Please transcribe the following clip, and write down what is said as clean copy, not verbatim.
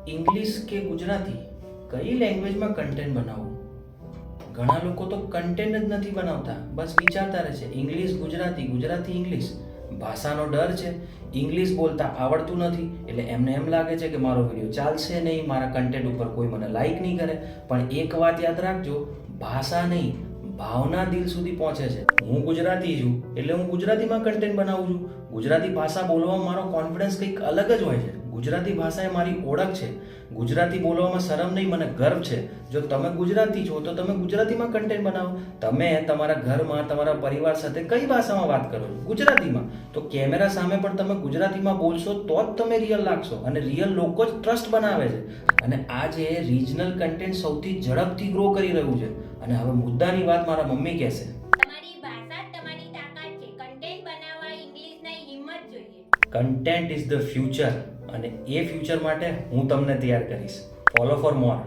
English કે ગુજરાતી કઈ લેંગ્વેજમાં કન્ટેન્ટ બનાવવું? ઘણા લોકો તો કન્ટેન્ટ જ નથી બનાવતા, બસ વિચારતા રહે છે ઇંગ્લિશ ગુજરાતી, ગુજરાતી ઇંગ્લિશ. ભાષાનો ડર છે, ઇંગ્લિશ બોલતા આવડતું નથી એટલે એમને એમ લાગે છે કે મારો વિડીયો ચાલશે નહીં, મારા કન્ટેન્ટ ઉપર કોઈ મને લાઈક નહીં કરે. પણ એક વાત યાદ રાખજો, ભાષા નહીં, ભાવના દિલ સુધી પહોંચે છે. હું ગુજરાતી છું એટલે હું ગુજરાતીમાં કન્ટેન્ટ બનાવું છું. ગુજરાતી ભાષા બોલવામાં મારો કોન્ફિડન્સ કંઈક અલગ જ હોય છે. ગુજરાતી ભાષા એ મારી ઓળખ છે. ગુજરાતી બોલવામાં શરમ નહીં, મને ગર્વ છે. જો તમે ગુજરાતી છો તો તમે ગુજરાતીમાં કન્ટેન્ટ બનાવો. તમે તમારા ઘરમાં તમારા પરિવાર સાથે કઈ ભાષામાં વાત કરો છો? ગુજરાતીમાં. તો કેમેરા સામે પણ તમે ગુજરાતીમાં બોલશો તો જ તમે રિયલ લાગશો, અને રિયલ લોકો જ ટ્રસ્ટ બનાવે છે. અને આજે રિજનલ કન્ટેન્ટ સૌથી ઝડપથી ગ્રો કરી રહ્યું છે. અને હવે મુદ્દાની વાત મારા મમ્મી કહેશે. તમારી ભાષા જ તમારી તાકાત છે. કન્ટેન્ટ બનાવવા ઇંગ્લિશ નહીં, હિંમત જોઈએ. કન્ટેન્ટ ઇઝ ધ ફ્યુચર, અને એ ફ્યુચર માટે હું તમને તૈયાર કરીશ. Follow for more.